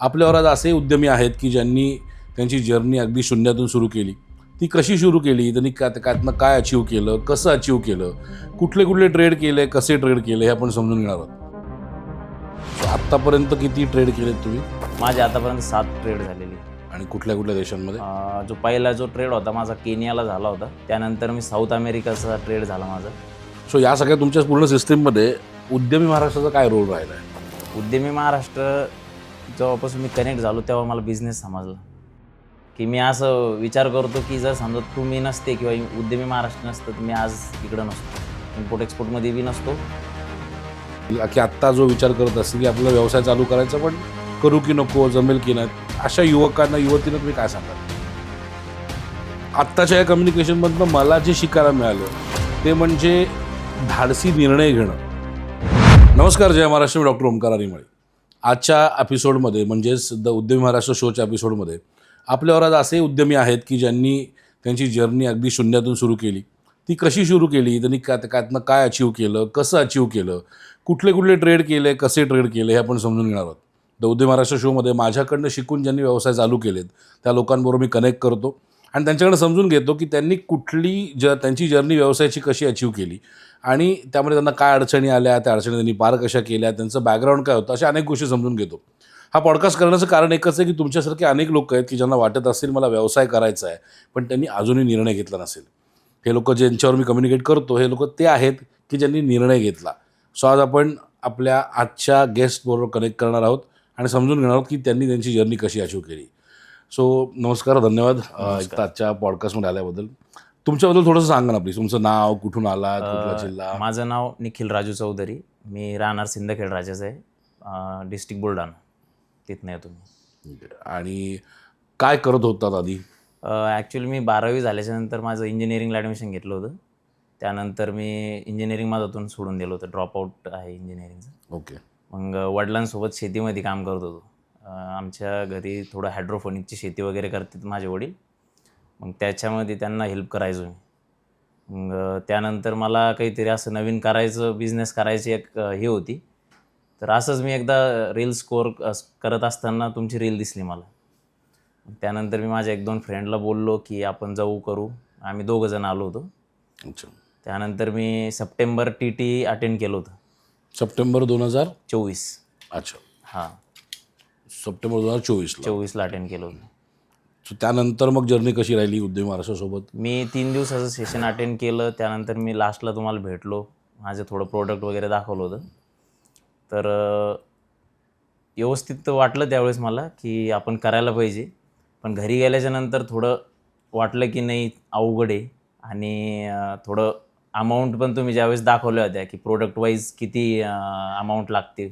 आपल्यावर आज असे उद्यमी आहेत की ज्यांनी त्यांची जर्नी अगदी शून्यातून सुरू केली. ती कशी सुरू केली, त्यांनी त्यातनं काय अचीव केलं, कसं अचीव केलं, कुठले कुठले ट्रेड केले, कसे ट्रेड केले, हे आपण समजून घेणार आहोत. आत्तापर्यंत किती ट्रेड केलेत तुम्ही माझे आतापर्यंत 7 ट्रेड झालेली. आणि कुठल्या कुठल्या देशांमध्ये? जो पहिला जो ट्रेड होता माझा केनियाला झाला होता. त्यानंतर मी साऊथ अमेरिकाचा ट्रेड झाला माझा. सो या सगळ्या तुमच्या पूर्ण सिस्टीममध्ये उद्यमी महाराष्ट्राचा काय रोल राहिला आहे? उद्यमी महाराष्ट्र जेव्हापासून मी कनेक्ट झालो तेव्हा मला बिझनेस समजला की मी असं विचार करतो की जर समजा तुम्ही नसते किंवा उद्यमी महाराष्ट्र नसतं तर मी आज इकडं नसतो, इम्पोर्ट एक्सपोर्टमध्ये बी नसतो. की आत्ता जो विचार करत असेल की आपला व्यवसाय चालू करायचा, पण करू की नको, जमेल की नाही, अशा युवकांना, युवतींना तुम्ही काय सांगाल? आत्ताच्या या कम्युनिकेशनमधनं मला जे शिकायला मिळालं ते म्हणजे धाडसी निर्णय घेणं. नमस्कार, जय महाराष्ट्र. मी डॉक्टर ओमकार आरिमाळे. आजच्या एपिसोडमध्ये म्हणजेच द उद्यमी महाराष्ट्र शोच्या एपिसोडमध्ये आपल्यावर आज असे उद्यमी आहेत की ज्यांनी त्यांची जर्नी अगदी शून्यातून सुरू केली. ती कशी सुरू केली, त्यांनी त्यातनं काय अचीव केलं, कसं अचीव केलं, कुठले कुठले ट्रेड केले, कसे ट्रेड केले, हे आपण समजून घेणार आहोत. द उद्यमी महाराष्ट्र शोमध्ये माझ्याकडनं शिकून ज्यांनी व्यवसाय चालू केलेत त्या लोकांबरोबर मी कनेक्ट करतो आणि त्यांच्याकडे समजून घेतो की त्यांनी त्यांची जर्नी व्यवसायाची कशी अचीव केली आणि त्यामध्ये त्यांना काय अडचणी आल्या, त्या अडचणी त्यांनी पार कशा केल्या, त्यांचं बॅकग्राऊंड काय होतं, अशा अनेक गोष्टी समजून घेतो. हा पॉडकास्ट करण्याचं कारण एकच आहे की तुमच्यासारखे अनेक लोक आहेत की ज्यांना वाटत असेल मला व्यवसाय करायचा आहे, पण त्यांनी अजूनही निर्णय घेतला नसेल. हे लोक ज्यांच्यावर मी कम्युनिकेट करतो हे लोक ते आहेत की ज्यांनी निर्णय घेतला. सो आज आपण आपल्या आजच्या गेस्टबरोबर कनेक्ट करणार आहोत आणि समजून घेणार आहोत की त्यांनी त्यांची जर्नी कशी अचीव केली. सो नमस्कार, धन्यवाद आजच्या पॉडकास्टमध्ये आल्याबद्दल. तुमच्याबद्दल थोडंसं सांगा ना प्लीज. तुमचं नाव, कुठून आलात, कुठला जिल्हा? माझं नाव निखिल राजू चौधरी. मी राहणार सिंदखेड राजाचं आहे, डिस्ट्रिक्ट बुलढाणा. तिथनं येतो मी. आणि काय करत होतात आधी? ॲक्च्युली मी 12वी झाल्याच्यानंतर माझं इंजिनिअरिंगला ॲडमिशन घेतलं होतं. त्यानंतर मी इंजिनिअरिंग माझ्यातून सोडून दिलं होतं, ड्रॉपआउट आहे इंजिनिअरिंगचं. ओके. मग वडिलांसोबत शेतीमध्ये काम करत होतो. आमच्या घरी थोडं हायड्रोपोनिकची शेती वगैरे करतात माझे वडील. मग त्याच्यामध्ये त्यांना हेल्प करायचो मी. मग त्यानंतर मला काहीतरी असं नवीन करायचं, बिझनेस करायची एक हे होती. तर असंच मी एकदा रील स्कोअर करत असताना तुमची रील दिसली मला. त्यानंतर मी माझ्या 1-2 फ्रेंडला बोललो की आपण जाऊ, करू. आम्ही 2 जण आलो होतो. अच्छा. त्यानंतर मी सप्टेंबर TT अटेंड केलं होतं. सप्टेंबर 2024. अच्छा. हां, सप्टेंबर 2024ला अटेंड केलं होतं. सो त्यानंतर मग जर्नी कशी राहिली उद्यमी महाराष्ट्रासोबत? मी 3 दिवसाचं सेशन अटेंड केलं. त्यानंतर मी लास्टला तुम्हाला भेटलो. माझं थोडं प्रोडक्ट वगैरे दाखवलं होतं. तर व्यवस्थित वाटलं त्यावेळेस मला की आपण करायला पाहिजे. पण घरी गेल्याच्यानंतर थोडं वाटलं की नाही, अवघड आहे. आणि थोडं अमाऊंट पण तुम्ही ज्यावेळेस दाखवल्या होत्या की प्रोडक्ट वाईज किती अमाऊंट लागते,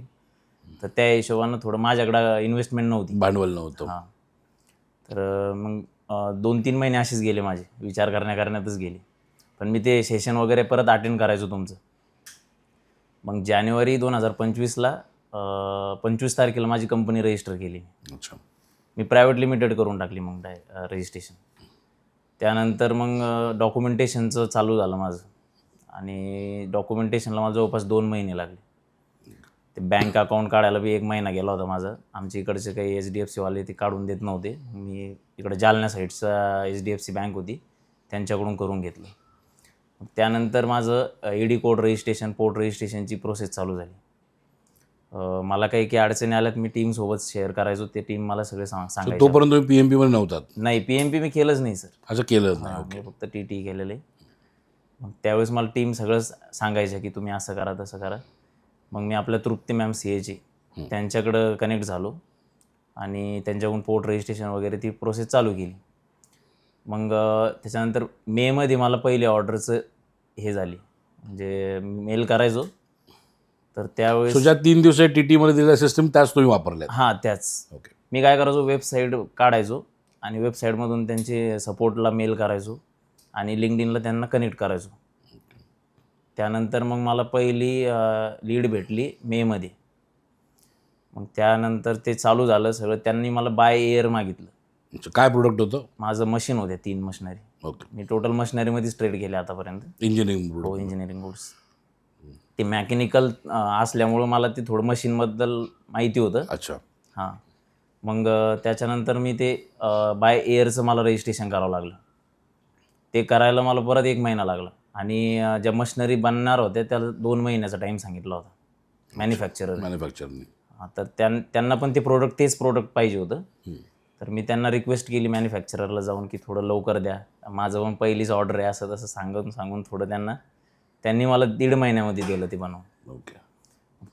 तर त्या हिशोबानं थोडं माझ्याकडं इन्व्हेस्टमेंट नव्हती, भांडवल नव्हतं. हां. तर मग 2-3 महिने असेच गेले माझे, विचार करण्यातच गेले. पण मी ते सेशन वगैरे परत अटेंड करायचो तुमचं. मग जानेवारी 2025ला 25 तारखेला माझी कंपनी रजिस्टर केली. अच्छा. मी प्रायव्हेट लिमिटेड करून टाकली मग रजिस्ट्रेशन. त्यानंतर मग डॉक्युमेंटेशनचं चालू झालं माझं. आणि डॉक्युमेंटेशनला मला जवळपास 2 महिने लागले. ते बँक अकाउंट काढायला बी 1 महिना गेला होता माझा. आमच्या इकडचे काही HDFCवाले ते काढून देत नव्हते. मी इकडं जालन्या साईडचा HDFC बँक होती, त्यांच्याकडून करून घेतलं. त्यानंतर माझं ED कोड रजिस्ट्रेशन, पोर्ट रजिस्ट्रेशनची प्रोसेस चालू झाली. मला काही अडचणी आल्यात मी टीमसोबत शेअर करायचो. ते टीम मला सगळे सांगायचं. तोपर्यंत तुम्ही PMP मध्ये नव्हतात? नाही, PMP मी केलंच नाही सर. असं केलंच नाही? मी फक्त TT केलेलं आहे. मग त्यावेळेस मला टीम सगळं सांगायचं की तुम्ही असं करा, तसं करा. मग मी आपल्या तृप्ती मॅम CA त्यांच्याकडं कनेक्ट झालो आणि त्यांच्याकडून पोर्ट रजिस्ट्रेशन वगैरे ती प्रोसेस चालू केली. मग त्याच्यानंतर मेमध्ये मला पहिली ऑर्डरचं हे झाली, म्हणजे मेल करायचो. तर त्यावेळेस ज्या 3 दिवस TT मध्ये दिलेल्या सिस्टम त्याच तुम्ही वापरल्या? हां, त्याच. ओके. मी काय करायचो, वेबसाईट काढायचो आणि वेबसाईटमधून त्यांचे सपोर्टला मेल करायचो आणि लिंक्डइनला त्यांना कनेक्ट करायचो. त्यानंतर मग मला पहिली लीड भेटली मेमध्ये. मग त्यानंतर ते चालू झालं सगळं. त्यांनी मला बाय एअर मागितलं. काय प्रोडक्ट होतं? माझं मशीन होते 3 मशिनरी. ओके. मी टोटल मशिनरीमध्येच ट्रेड केले आतापर्यंत. इंजिनिअरिंग? हो, इंजिनिअरिंग गुड्स. ते मेकॅनिकल असल्यामुळं मला ते थोडं मशीनबद्दल माहिती होतं. अच्छा. हां. मग त्याच्यानंतर मी ते बाय एअरचं मला रजिस्ट्रेशन करावं लागलं. ते करायला मला परत 1 महिना लागला आणि ज्या मशिनरी बनणार होत्या त्याला 2 महिन्याचा टाईम सांगितला होता मॅन्युफॅक्चरर. मॅन्युफॅक्चरनी. तर त्यांना पण ते तेच प्रोडक्ट पाहिजे होतं. तर मी त्यांना रिक्वेस्ट केली मॅन्युफॅक्चररला जाऊन की थोडं लवकर द्या, माझं पण पहिलीच ऑर्डर आहे, असं तसं सांगून थोडं त्यांनी मला 1.5 महिन्यामध्ये दिलं ते बनवून. ओके.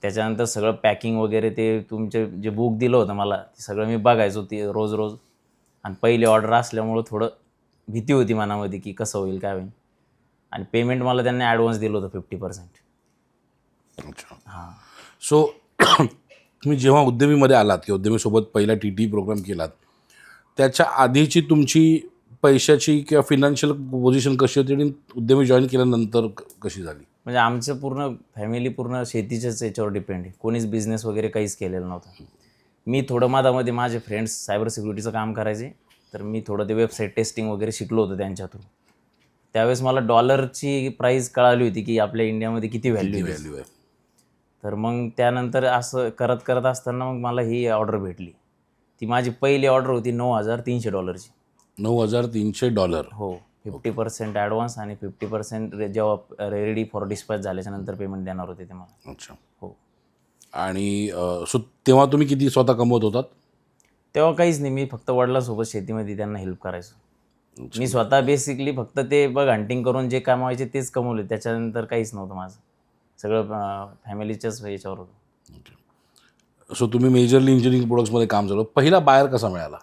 त्याच्यानंतर सगळं पॅकिंग वगैरे ते तुमचे जे बुक दिलं होतं मला ते सगळं मी बघायचो ते रोज आणि पहिली ऑर्डर असल्यामुळं थोडं भीती होती मनामध्ये की कसं होईल काय होईल. आणि पेमेंट मला त्यांनी ॲडव्हान्स दिलं होतं 50%. अच्छा. हां. सो तुम्ही जेव्हा उद्यमीमध्ये आलात किंवा उद्यमीसोबत पहिला TT प्रोग्राम केलात, त्याच्या आधीची तुमची पैशाची किंवा फिनान्शियल पोझिशन कशी होती आणि उद्यमी जॉईन केल्यानंतर कशी झाली? म्हणजे आमचं पूर्ण फॅमिली पूर्ण शेतीच्याच याच्यावर डिपेंड आहे. कोणीच बिझनेस वगैरे काहीच केलेलं नव्हतं. मी थोडं मधामध्ये माझे फ्रेंड्स सायबर सिक्युरिटीचं काम करायचे, तर मी थोडं ते वेबसाईट टेस्टिंग वगैरे शिकलो होतो त्यांच्या थ्रू. त्यावेळेस मला डॉलरची प्राईस कळाली होती की आपल्या इंडियामध्ये किती व्हॅल्यू आहे. व्हॅल्यू आहे. तर मग त्यानंतर असं करत असताना मग मला ही ऑर्डर भेटली. ती माझी पहिली ऑर्डर होती $9,300. $9,300. हो. 50% ॲडव्हान्स आणि 50% जेव्हा रेडी फॉर डिस्पॅच झाल्याच्यानंतर पेमेंट देणार होते ते मला. अच्छा. हो. आणि सो तेव्हा तुम्ही किती स्वतः कमवत होतात? तेव्हा काहीच नाही, मी फक्त वडिलांसोबत शेतीमध्ये त्यांना हेल्प करायचो. मी स्वतः बेसिकली फक्त ते हंटिंग करून जे कमवायचे तेच कमवले. त्याच्यानंतर काहीच नव्हतं माझं. सगळं फॅमिलीच्याच याच्यावर होतं. सो तुम्ही मेजरली इंजिनिअरिंग प्रोडक्ट्समध्ये काम झालं. पहिला बायर कसा मिळाला?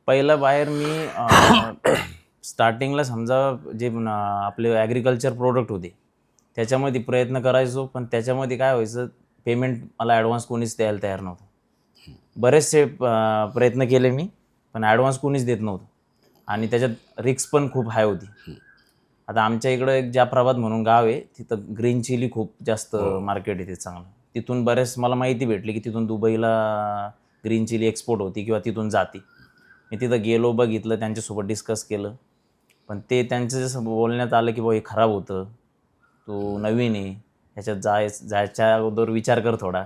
पहिला बाहेर मी स्टार्टिंगला समजा जे आपले ॲग्रिकल्चर प्रोडक्ट होते त्याच्यामध्ये प्रयत्न करायचो, पण त्याच्यामध्ये काय व्हायचं, पेमेंट मला ॲडव्हान्स कोणीच द्यायला तयार नव्हतं. बरेचसे प्रयत्न केले मी, पण ॲडव्हान्स कोणीच देत नव्हतं आणि त्याच्यात रिस्क पण खूप हाय होती. आता आमच्या इकडं एक जाफराबाद म्हणून गाव आहे, तिथं ग्रीन चिली खूप जास्त मार्केट आहे ते चांगलं. तिथून बरेच मला माहिती भेटली की तिथून दुबईला ग्रीन चिली एक्सपोर्ट होती किंवा तिथून जाते. मी तिथं गेलो, बघितलं, त्यांच्यासोबत डिस्कस केलं, पण ते त्यांचं जसं बोलण्यात आलं की हे खराब होतं, तू नवीन आहे, ह्याच्यात जायच्या अगोदर विचार कर थोडा.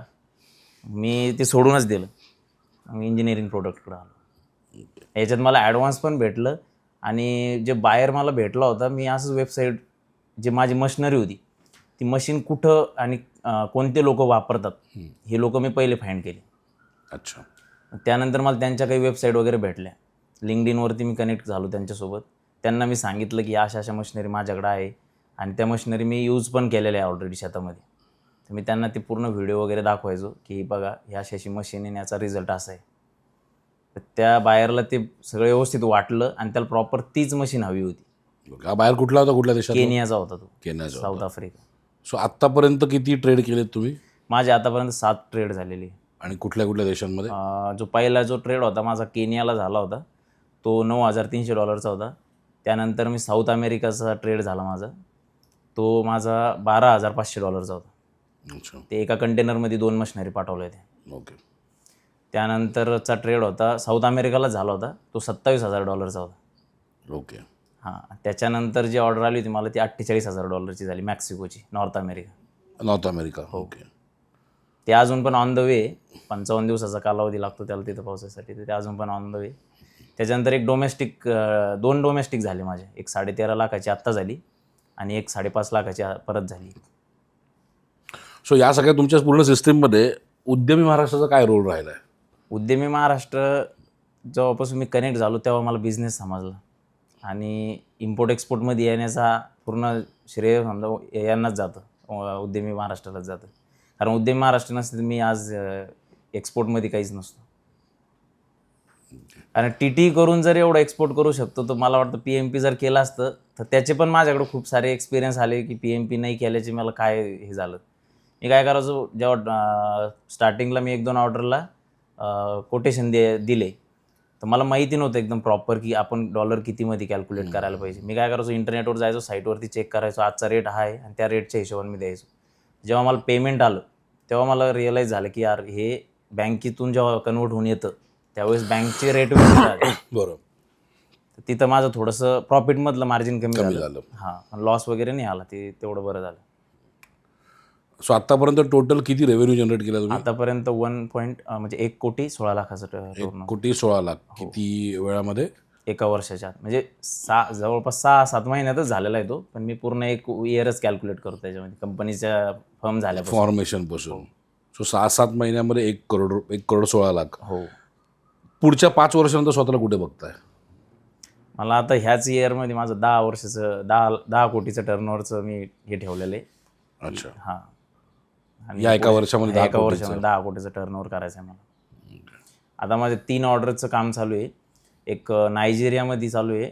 मी ते सोडूनच दिलं. मी इंजिनिअरिंग प्रोडक्टकडे आलो. याच्यात मला ॲडव्हान्स पण भेटलं आणि जे बायर मला भेटला होता, मी असंच वेबसाईट जे माझी मशिनरी होती ती मशीन कुठं आणि कोणते लोक वापरतात हे लोक मी पहिले फाइंड केले. अच्छा. त्यानंतर मला त्यांच्या काही वेबसाईट वगैरे भेटल्या. लिंक्डइनवरती मी कनेक्ट झालो त्यांच्यासोबत. त्यांना मी सांगितलं की अशा मशिनरी माझ्याकडे आहे आणि त्या मशिनरी मी यूज पण केलेल्या आहे ऑलरेडी शेतामध्ये. तर मी त्यांना ते पूर्ण व्हिडिओ वगैरे दाखवायचो की बघा ह्या अशी मशीन आहे, याचा रिझल्ट असा आहे. तर त्या बायरला ते सगळं व्यवस्थित वाटलं आणि त्याला प्रॉपर तीच मशीन हवी होती. हा बाहेर कुठला होता, कुठल्या देशात? केनियाचा होता तो. केनियाचा. South Africa. सो आत्तापर्यंत किती ट्रेड केलेत तुम्ही? माझे आतापर्यंत 7 ट्रेड झालेले. आणि कुठल्या कुठल्या देशांमध्ये? जो पहिला ट्रेड होता माझा केनियाला झाला होता, तो $9,300 होता. त्यानंतर मी साऊथ अमेरिकाचा ट्रेड झाला माझा, तो माझा $12,500 होता. अच्छा. ते एका कंटेनरमध्ये 2 मशिनरी पाठवल्या होत्या. ओके. त्यानंतरचा ट्रेड होता साऊथ अमेरिकाला झाला होता, तो $27,000 होता. ओके. हां. त्याच्यानंतर जी ऑर्डर आली होती मला ती $48,000 झाली, मेक्सिकोची, North America. North America. Okay. ते अजून पण ऑन द वे. 55 दिवसाचा कालावधी लागतो त्याला तिथं पोहोचायसाठी, तर ते अजून पण ऑन द वे. त्याच्यानंतर एक दोन डोमेस्टिक झाले माझे. एक 13.5 लाखाची आत्ता झाली आणि एक 5.5 लाखाची परत झाली. सो या सगळ्या तुमच्या पूर्ण सिस्टीममध्ये उद्यमी महाराष्ट्राचा काय रोल राहिला आहे? उद्यमी महाराष्ट्र जेव्हापासून मी कनेक्ट झालो तेव्हा मला बिझनेस समजला आणि इम्पोर्ट एक्सपोर्टमध्ये येण्याचा पूर्ण श्रेय समजा यांनाच जातं, उद्यमी महाराष्ट्रालाच जातं. कारण उद्यमी महाराष्ट्र नसतं तर मी आज एक्सपोर्टमध्ये काहीच नसतो. कारण TT करून जर एवढं एक्सपोर्ट करू शकतो तर मला वाटतं PMP जर केलं असतं तर त्याचे पण माझ्याकडे खूप सारे एक्सपिरियन्स आले की PMP नाही केल्याचे मला काय हे झालं. मी काय करायचो, जेव्हा स्टार्टिंगला मी 1-2 ऑर्डरला कोटेशन दिले तर मला माहिती नव्हतं एकदम प्रॉपर की आपण डॉलर कितीमध्ये कॅल्क्युलेट करायला पाहिजे. मी काय करायचो, इंटरनेटवर जायचो, साईटवरती चेक करायचो आजचा रेट हा आहे आणि त्या रेटच्या हिशोबाने मी द्यायचो. जेव्हा मला पेमेंट आलं तेव्हा मला रिअलाईज झालं की यार हे बँकेतून जेव्हा कन्वर्ट होऊन येतं त्यावेळेस बँकचे रेट बरोबर. तिथं माझं थोडंसं प्रॉफिटमधलं मार्जिन कमी झालं. हां, पण लॉस वगैरे नाही आला, ते तेवढं बरं झालं. सो आतापर्यंत टोटल किती रेव्हेन्यू जनरेट केला तुम्ही? आतापर्यंत 1.16 लाखाचं टर्न 1,16,00,000. किती वेळामध्ये? एका वर्षाच्या आत. म्हणजे जवळपास 6-7 महिन्यातच झालेला आहे तो, पण मी पूर्ण एक इयरच कॅल्क्युलेट करतो त्याच्यामध्ये कंपनीच्या फर्म झाल्यापासून. फॉर्मेशनपासून. सो 6-7 महिन्यामध्ये 1,16,00,000. हो. पुढच्या 5 वर्षानंतर स्वतःला कुठे बघताय? मला आता ह्याच इयरमध्ये माझं 10 वर्षाचं 10 कोटीचं टर्नओव्हरचं मी हे ठेवलेलं आहे. अच्छा. हां. आणि या एका वर्षामध्ये 10 एका वर्षामध्ये 10 कोटीचं टर्नओव्हर करायचं आहे मला. आता माझे 3 ऑर्डरचं काम चालू आहे. एक नायजेरियामध्ये चालू आहे,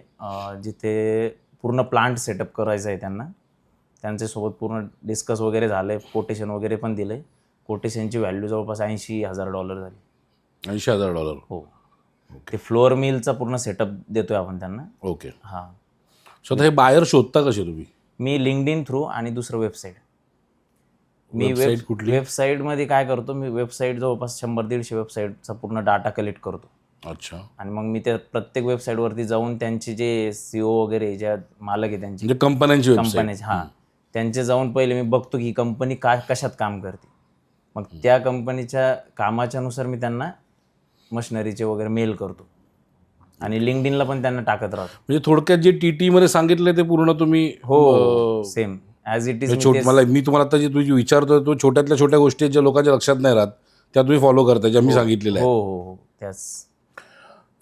जिथे पूर्ण प्लांट सेटअप करायचं आहे त्यांना. त्यांच्यासोबत पूर्ण डिस्कस वगैरे झालं आहे, कोटेशन वगैरे पण दिलं आहे. कोटेशनची व्हॅल्यू जवळपास $80,000 झाली. $80,000. हो. ते फ्लोअर मिलचा पूर्ण सेटअप देतोय आपण त्यांना. ओके. हां. सो आता हे बायर शोधता कसे तुम्ही? मी लिंक्डइन थ्रू आणि दुसरं वेबसाईट. मी वेबसाईट कुठली? वेबसाईटमध्ये काय करतो, मी वेबसाईट जवळपास 100-150 वेबसाईटचा पूर्ण डाटा कलेक्ट करतो. अच्छा. आणि मग मी त्या प्रत्येक वेबसाईटवरती जाऊन त्यांचे जे CEO वगैरे ज्या मालक आहे त्यांचे म्हणजे कंपन्यांची वेबसाईट. कंपनीचे, हां, त्यांचे जाऊन पहिले मी बघतो की कंपनी कशात काम करते. मग त्या कंपनीच्या कामाच्यानुसार मी त्यांना मशिनरीचे वगैरे मेल करतो आणि लिंक्डइनला पण त्यांना टाकत राहतो. म्हणजे थोडक्यात जे TT मध्ये सांगितलं ते पूर्ण तुम्ही हो, सेम ॲज इट इज. मी तुम्हाला आता जे तुझी विचारतोय तो छोट्यातल्या छोट्या गोष्टी ज्या लोकांच्या लक्षात नाही राहत त्या तुम्ही फॉलो करता, ज्या मी सांगितलेल्या हो आहेत. हो हो, त्याच.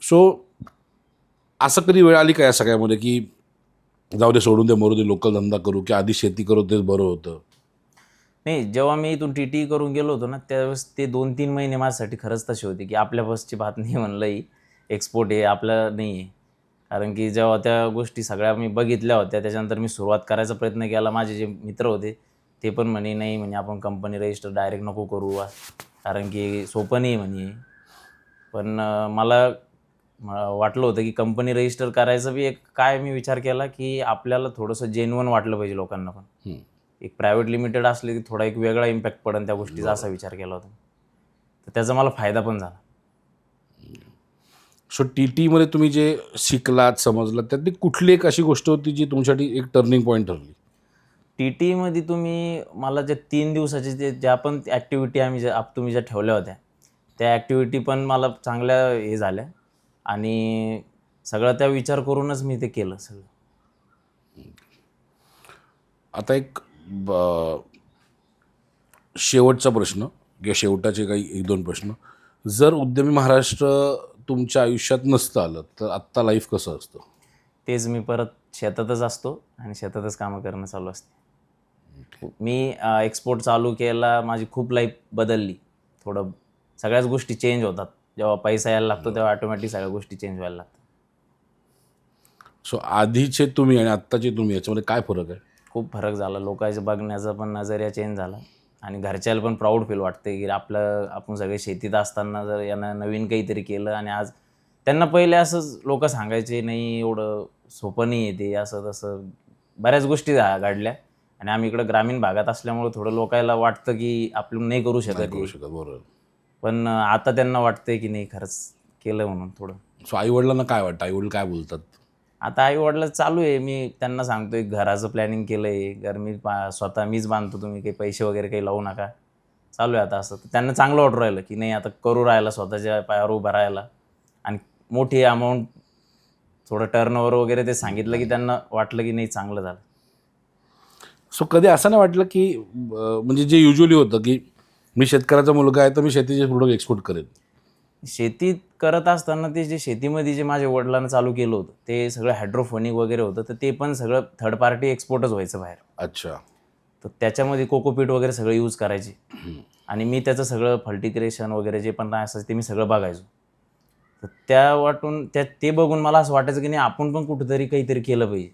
सो असं कधी वेळ आली का या सगळ्यामध्ये की जाऊ दे, सोडून दे, मरू दे, लोकल धंदा करू, की आधी शेती करू तेच बरं होतं? नाही, जेव्हा मी इथून TT करून गेलो होतो ना, त्यावेळेस ते 2-3 महिने माझ्यासाठी खरंच तसे होते की आपल्या बसची बात नाही, म्हणलं ही एक्सपोर्ट आहे आपलं नाही आहे. कारण की जेव्हा त्या गोष्टी सगळ्या मी बघितल्या होत्या, त्याच्यानंतर मी सुरुवात करायचा प्रयत्न केला. माझे जे मित्र होते ते पण म्हणे, नाही म्हणे आपण कंपनी रजिस्टर डायरेक्ट नको करू, कारण की सोपं नाही म्हणे. पण मला वाटलं होतं की कंपनी रजिस्टर करायचं बी एक काय मी विचार केला की आपल्याला थोडंसं जेन्युइन वाटलं पाहिजे लोकांना पण. एक प्रायव्हेट लिमिटेड असले की थोडा एक वेगळा इम्पॅक्ट पडेल त्या गोष्टीचा, असा विचार केला होता. तर त्याचा मला फायदा पण झाला. सो TT मध्ये तुम्ही जे शिकलात, समजलात, त्यातली कुठली एक अशी गोष्ट होती जी तुमच्यासाठी एक टर्निंग पॉईंट ठरली? TT मध्ये मला जे 3 दिवसाचे ज्या पण ॲक्टिव्हिटी तुम्ही ज्या ठेवल्या होत्या, त्या ॲक्टिव्हिटी पण मला चांगल्या हे झाल्या आणि सगळं त्या विचार करूनच मी ते केलं सगळं. आता एक शेवटचा प्रश्न किंवा शेवटाचे काही 1-2 प्रश्न. जर उद्यमी महाराष्ट्र तुमच्या आयुष्यात नसतं आलं तर आत्ता लाईफ कसं असतं? तेच, मी परत शेतातच असतो आणि शेतातच कामं करणं चालू असते. मी एक्सपोर्ट चालू केला, माझी खूप लाईफ बदलली. थोडं सगळ्याच गोष्टी चेंज होतात. जेव्हा पैसा यायला लागतो तेव्हा ऑटोमॅटिक सगळ्या गोष्टी चेंज व्हायला लागतात. सो आधीचे तुम्ही आणि आत्ताचे तुम्ही याच्यामध्ये काय फरक आहे? खूप फरक झाला. लोकांचं बघण्याचा पण नजरिया चेंज झाला आणि घरच्याला पण प्राऊड फील वाटते की आपण सगळे शेतीत असताना जर यानं नवीन काहीतरी केलं. आणि आज त्यांना पहिले असंच लोक सांगायचे, नाही एवढं सोपं नाही आहे ते, असं तसं बऱ्याच गोष्टी घडल्या. आणि आम्ही इकडं ग्रामीण भागात असल्यामुळे थोडं लोकांना वाटतं की आपण नाही करू शकत. बरोबर. पण आता त्यांना वाटतंय की नाही खरंच केलं म्हणून थोडं. सो आईवडिलांना काय वाटतं? आईवडील काय बोलतात? आता आईवडिलांचं चालू आहे, मी त्यांना सांगतोय घराचं प्लॅनिंग केलं आहे, घर मी स्वतः मीच बांधतो, तुम्ही काही पैसे वगैरे काही लावू नका. चालू आहे आता असं. तर त्यांना चांगलं वाटू राहिलं की नाही आता करू राहिला, स्वतःच्या पायावर उभं राहायला. आणि मोठी अमाऊंट, थोडं टर्नओव्हर वगैरे ते सांगितलं की त्यांना वाटलं की नाही चांगलं झालं. सो कधी असं नाही वाटलं की म्हणजे जे युजली होतं की मी शेतकऱ्याचा मुलगा आहे तर मी शेतीचे प्रोडक्ट एक्सपोर्ट करेन? शेतीत करत असताना ते जे शेतीमध्ये जे माझ्या वडिलांना चालू केलं होतं ते सगळं हायड्रोफोनिक वगैरे होतं, तर ते पण सगळं थर्ड पार्टी एक्सपोर्टच व्हायचं बाहेर. अच्छा. तर त्याच्यामध्ये कोकोपीट वगैरे सगळं यूज करायचे आणि मी त्याचं सगळं फल्टिक्रेशन वगैरे जे पण काय असायचं ते मी सगळं बघायचो. तर ते बघून मला असं वाटायचं की नाही आपण पण कुठेतरी काहीतरी केलं पाहिजे.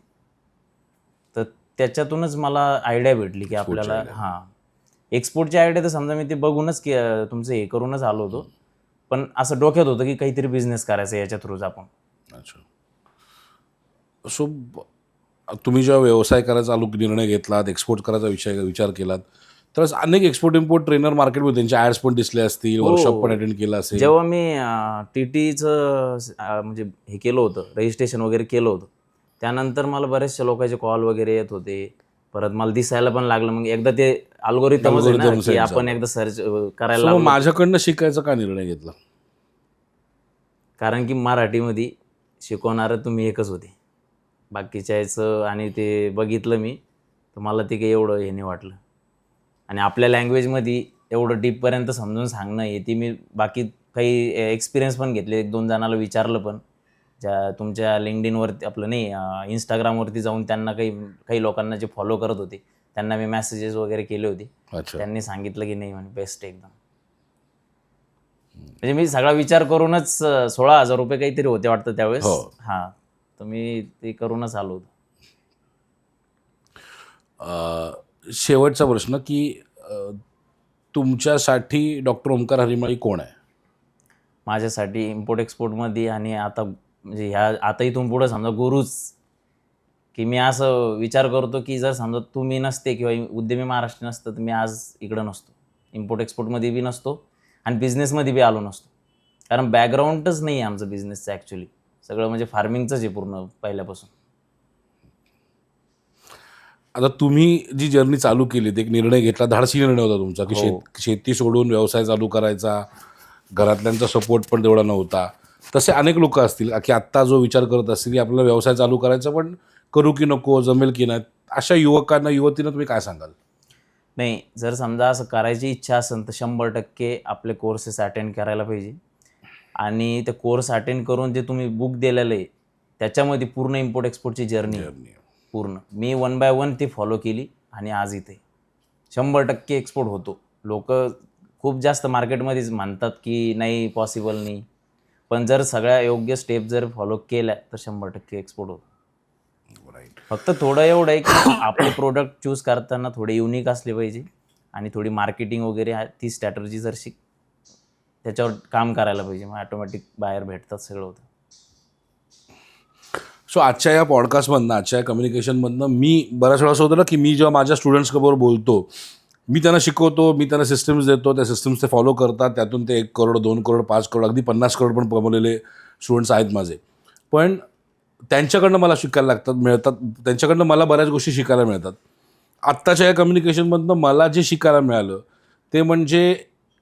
तर त्याच्यातूनच मला आयडिया भेटली की आपल्याला एक्सपोर्टची आयडिया. तर समजा मी ते बघूनच की तुमचं हे करूनच आलो होतो, पण असं डोक्यात होतं की काहीतरी बिझनेस करायचा याच्या थ्रूच आपण. अच्छा. सो तुम्ही जेव्हा व्यवसाय करायचा निर्णय घेतलात, एक्सपोर्ट करायचा विचार केलात, तर अनेक एक्सपोर्ट इम्पोर्ट ट्रेनर मार्केटमध्ये त्यांचे ॲड्स पण दिसले असतील, वर्कशॉप पण अटेंड केला असेल. जेव्हा मी TTचं म्हणजे केलं होतं, रजिस्ट्रेशन वगैरे केलं होतं, त्यानंतर मला बरेचसे लोकांचे कॉल वगैरे येत होते परत मला दिसायला पण लागलं. मग एकदा ते अल्गोरिथमच आहे ना, Algorithm की set आपण झालं. एकदा सर्च करायला सो लागलो. माझ्याकडनं शिकायचा का निर्णय घेतला? कारण की मराठीमध्ये शिकवणारं तुम्ही एकच होते. बाकीच्याचं आणि ते बघितलं मी, तर मला ते काही एवढं हे नाही वाटलं. आणि आपल्या लँग्वेजमध्ये एवढं डीपपर्यंत समजून सांगणं हे ती मी बाकी काही एक्सपिरियन्स पण घेतले. 1-2 जणाला विचारलं पण. ज्या तुमच्या LinkedInवरती आपलं नाही Instagramवरती जाऊन त्यांना काही लोकांना जे फॉलो करत होते, त्यांना मी मेसेजेस वगैरे केले होते. अच्छा. त्यांनी सांगितलं की नाही म्हणे बेस्ट एकदम. म्हणजे मी सगळा विचार करूनच ₹16,000 काहीतरी होते वाटतं त्यावेळेस. हो. हां. तर मी ते करूनच आलो होतो. शेवटचा प्रश्न की तुमच्यासाठी डॉक्टर ओमकार हरिमाळी कोण आहे? माझ्यासाठी इम्पोर्ट एक्सपोर्टमध्ये आणि आता म्हणजे आता इथून पुढं समजा गुरुच, की मी असं विचार करतो की जर समजा तुम्ही नसते किंवा उद्यमी महाराष्ट्र नसतं, तर मी आज इकडं नसतो. इम्पोर्ट एक्सपोर्टमध्ये बी नसतो आणि बिझनेसमध्ये बी आलो नसतो. कारण बॅकग्राऊंडच नाही आहे आमचं बिझनेसचं ॲक्च्युली. सगळं म्हणजे फार्मिंगचंच आहे पूर्ण पहिल्यापासून. आता तुम्ही जी जर्नी चालू केली एक निर्णय घेतला, धाडसी निर्णय होता तुमचा की हो. शेती सोडून व्यवसाय चालू करायचा. घरातल्यांचा सपोर्ट पण तेवढा नव्हता. तसे अनेक लोक असतील की आत्ता जो विचार करत असतील की आपल्याला व्यवसाय चालू करायचा, पण करू की नको, जमेल की नाही, अशा युवकांना युवतींना तुम्ही काय सांगाल? नाही, जर समजा असं करायची इच्छा असेल तर 100% आपले कोर्सेस अटेंड करायला पाहिजे. आणि ते कोर्स अटेंड करून जे तुम्ही बुक दिलेलं आहे, त्याच्यामध्ये पूर्ण इम्पोर्ट एक्सपोर्टची जर्नी पूर्ण. मी 1 बाय 1 ती फॉलो केली आणि आज इथे 100% एक्सपोर्ट होतो. लोकं खूप जास्त मार्केटमध्येच म्हणतात की नाही पॉसिबल नाही. पण जर सगळ्या योग्य स्टेप जर फॉलो केल्या तर 100% एक्सपोर्ट होतो. राईट. फक्त थोडं एवढं आहे की आपले प्रोडक्ट चूज करताना थोडे युनिक असले पाहिजे आणि थोडी मार्केटिंग वगैरे ती स्ट्रॅटर्जी जर त्याच्यावर काम करायला पाहिजे. मग ऑटोमॅटिक बाहेर भेटतात, सगळं होतं. सो आजच्या या पॉडकास्टमधनं, आजच्या या कम्युनिकेशनमधनं मी बऱ्याच वेळा असं होतं ना की मी जेव्हा माझ्या स्टुडंट्सबरोबर बोलतो, मी त्यांना शिकवतो, मी त्यांना सिस्टम्स देतो, त्या सिस्टम्स ते फॉलो करतात, त्यातून ते 1 करोड 2 करोड 5 करोड अगदी 50 करोड पण कमवलेले स्टुडंट्स आहेत माझे. पण त्यांच्याकडनं मला शिकायला मिळतात, त्यांच्याकडनं मला बऱ्याच गोष्टी शिकायला मिळतात. आत्ताच्या या कम्युनिकेशनमधनं मला जे शिकायला मिळालं ते म्हणजे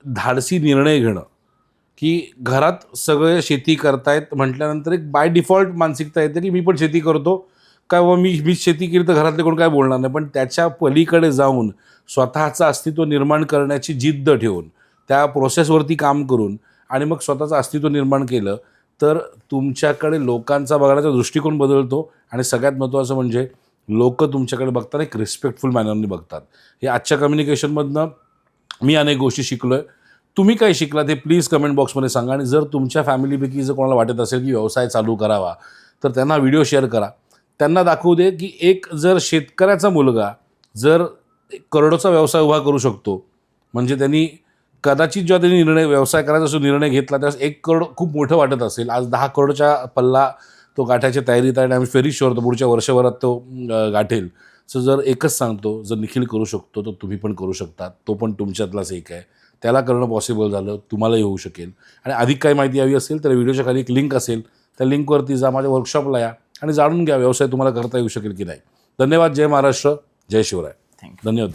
धाडसी निर्णय घेणं. की घरात सगळे शेती करतायत म्हटल्यानंतर एक बाय डिफॉल्ट मानसिकता येते की मी पण शेती करतो, काय बाबा मीच शेती केली तर घरातले कोण काय बोलणार नाही. पण त्याच्या पलीकडे जाऊन स्वतःचं अस्तित्व निर्माण करण्याची जिद्द ठेवून, त्या प्रोसेसवरती काम करून आणि मग स्वतःचं अस्तित्व निर्माण केलं तर तुमच्याकडे लोकांचा बघण्याचा दृष्टिकोन बदलतो आणि सगळ्यात महत्त्वाचं म्हणजे लोकं तुमच्याकडे बघताना एक रिस्पेक्टफुल मॅनरने बघतात. हे आजच्या कम्युनिकेशनमधनं मी अनेक गोष्टी शिकलो आहे. तुम्ही काय शिकलात हे प्लीज कमेंट बॉक्समध्ये सांगा. आणि जर तुमच्या फॅमिलीपैकी जर कोणाला वाटत असेल की व्यवसाय चालू करावा, तर त्यांना व्हिडिओ शेअर करा. त्यांना दाखवू दे की एक जर शेतकऱ्याचा मुलगा जर करोडोचा व्यवसाय उभा करू शकतो, म्हणजे त्यांनी कदाचित जेव्हा त्यांनी व्यवसाय करायचा असो निर्णय घेतला, त्यावेळेस 1 करोड खूप मोठं वाटत असेल. आज 10 करोडच्या पल्ला तो गाठायच्या तयारीत आहे आणि आम्ही व्हेरी शुअर पुढच्या वर्षभरात तो गाठेल. सो जर एकच सांगतो, जर निखिल करू शकतो तर तुम्ही पण करू शकता. तो पण तुमच्यातलाच एक आहे. त्याला करणं पॉसिबल झालं, तुम्हालाही होऊ शकेल. आणि अधिक काही माहिती हवी असेल तर व्हिडिओच्या खाली एक लिंक असेल, त्या लिंकवरती जा, माझ्या वर्कशॉपला या आणि जाणून घ्या व्यवसाय तुम्हाला करता येऊ शकेल की नाही. धन्यवाद. जय महाराष्ट्र, जय शिवराय. थँक्यू. धन्यवाद.